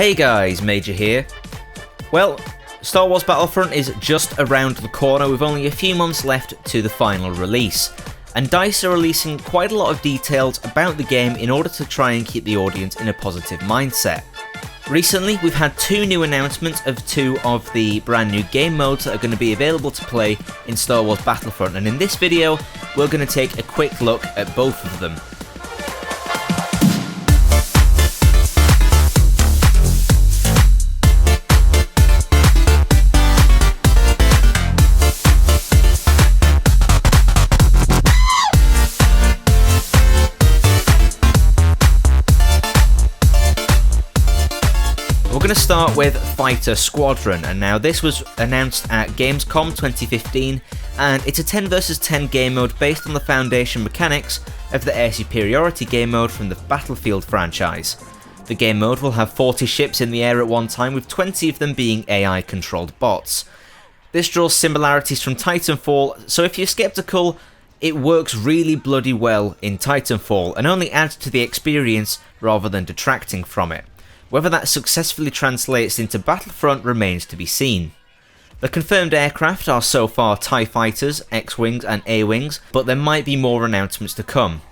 Hey guys, Major here. Well, Star Wars Battlefront is just around the corner with only a few months left to the final release, and DICE are releasing quite a lot of details about the game in order to try and keep the audience in a positive mindset. Recently, we've had two new announcements of two of the brand new game modes that are going to be available to play in Star Wars Battlefront, and in this video, we're going to take a quick look at both of them. We're going to start with Fighter Squadron, and now this was announced at Gamescom 2015, and it's a 10 vs 10 game mode based on the foundation mechanics of the air superiority game mode from the Battlefield franchise. The game mode will have 40 ships in the air at one time, with 20 of them being AI controlled bots. This draws similarities from Titanfall, so if you're skeptical, it works really bloody well in Titanfall and only adds to the experience rather than detracting from it. Whether that successfully translates into Battlefront remains to be seen. The confirmed aircraft are so far TIE Fighters, X-Wings and A-Wings, but there might be more announcements to come.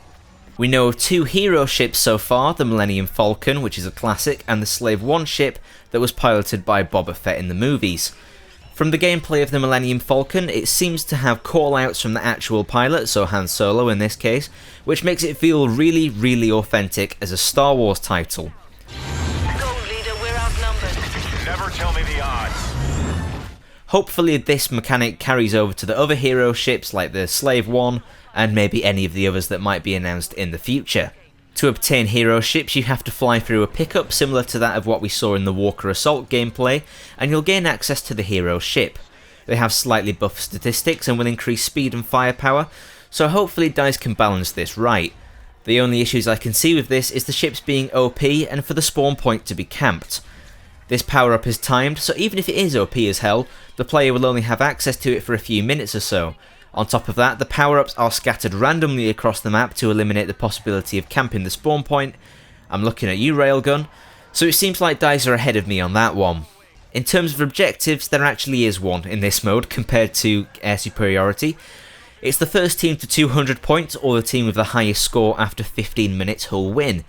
We know of two hero ships so far, the Millennium Falcon, which is a classic, and the Slave One ship that was piloted by Boba Fett in the movies. From the gameplay of the Millennium Falcon, it seems to have call-outs from the actual pilot, so Han Solo in this case, which makes it feel really authentic as a Star Wars title. Never tell me the odds. Hopefully this mechanic carries over to the other hero ships like the Slave One and maybe any of the others that might be announced in the future. To obtain hero ships you have to fly through a pickup similar to that of what we saw in the Walker Assault gameplay, and you'll gain access to the hero ship. They have slightly buffed statistics and will increase speed and firepower, so hopefully DICE can balance this right. The only issues I can see with this is the ships being OP and for the spawn point to be camped. This power-up is timed, so even if it is OP as hell, the player will only have access to it for a few minutes or so. On top of that, the power-ups are scattered randomly across the map to eliminate the possibility of camping the spawn point. I'm looking at you, Railgun, so it seems like DICE are ahead of me on that one. In terms of objectives, there actually is one in this mode compared to air superiority. It's the first team to 200 points, or the team with the highest score after 15 minutes who'll win.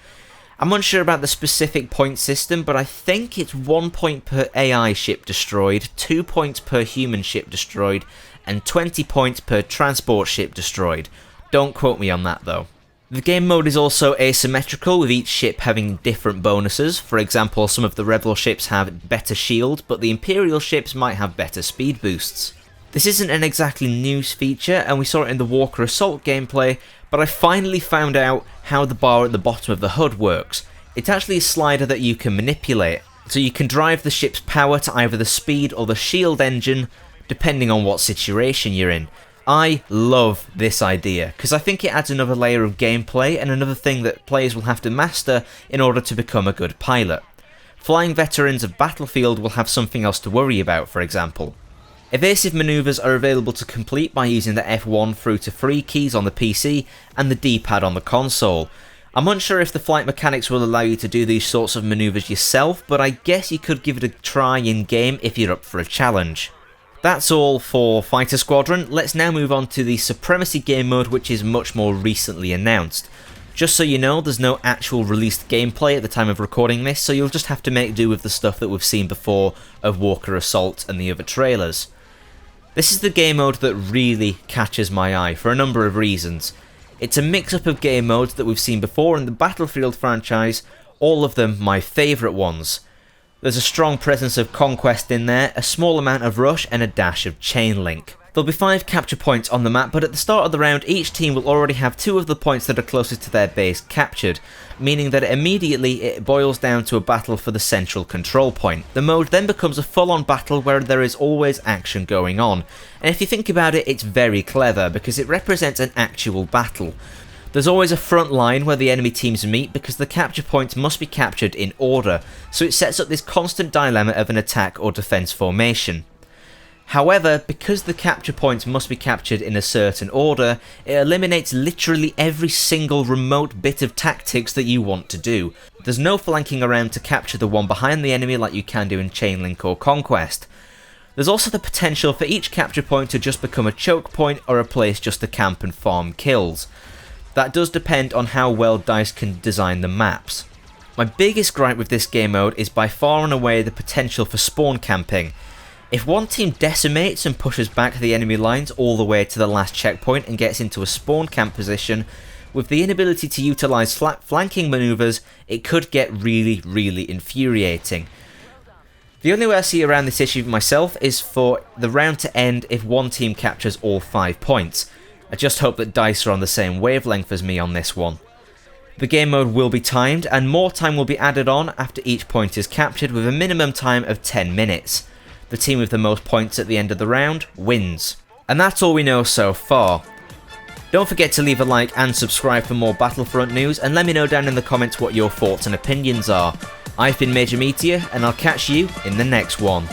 I'm unsure about the specific point system, but I think it's 1 point per AI ship destroyed, 2 points per human ship destroyed, and 20 points per transport ship destroyed. Don't quote me on that though. The game mode is also asymmetrical, with each ship having different bonuses. For example, some of the Rebel ships have better shield, but the Imperial ships might have better speed boosts. This isn't an exactly new feature, and we saw it in the Walker Assault gameplay, but I finally found out how the bar at the bottom of the HUD works. It's actually a slider that you can manipulate, so you can drive the ship's power to either the speed or the shield engine, depending on what situation you're in. I love this idea, because I think it adds another layer of gameplay and another thing that players will have to master in order to become a good pilot. Flying veterans of Battlefield will have something else to worry about, for example. Evasive maneuvers are available to complete by using the F1 through to 3 keys on the PC and the D-pad on the console. I'm unsure if the flight mechanics will allow you to do these sorts of maneuvers yourself, but I guess you could give it a try in-game if you're up for a challenge. That's all for Fighter Squadron. Let's now move on to the Supremacy game mode, which is much more recently announced. Just so you know, there's no actual released gameplay at the time of recording this, so you'll just have to make do with the stuff that we've seen before of Walker Assault and the other trailers. This is the game mode that really catches my eye for a number of reasons. It's a mix-up of game modes that we've seen before in the Battlefield franchise, all of them my favourite ones. There's a strong presence of Conquest in there, a small amount of Rush and a dash of Chain Link. There'll be 5 capture points on the map, but at the start of the round each team will already have 2 of the points that are closest to their base captured, meaning that immediately it boils down to a battle for the central control point. The mode then becomes a full-on battle where there is always action going on, and if you think about it, it's very clever because it represents an actual battle. There's always a front line where the enemy teams meet because the capture points must be captured in order, so it sets up this constant dilemma of an attack or defense formation. However, because the capture points must be captured in a certain order, it eliminates literally every single remote bit of tactics that you want to do. There's no flanking around to capture the one behind the enemy like you can do in Chainlink or Conquest. There's also the potential for each capture point to just become a choke point or a place just to camp and farm kills. That does depend on how well DICE can design the maps. My biggest gripe with this game mode is by far and away the potential for spawn camping. If one team decimates and pushes back the enemy lines all the way to the last checkpoint and gets into a spawn camp position, with the inability to utilise flanking manoeuvres, it could get really infuriating. The only way I see around this issue myself is for the round to end if one team captures all 5 points. I just hope that DICE are on the same wavelength as me on this one. The game mode will be timed, and more time will be added on after each point is captured, with a minimum time of 10 minutes. The team with the most points at the end of the round wins. And that's all we know so far. Don't forget to leave a like and subscribe for more Battlefront news, and let me know down in the comments what your thoughts and opinions are. I've been MajorMeteor, and I'll catch you in the next one.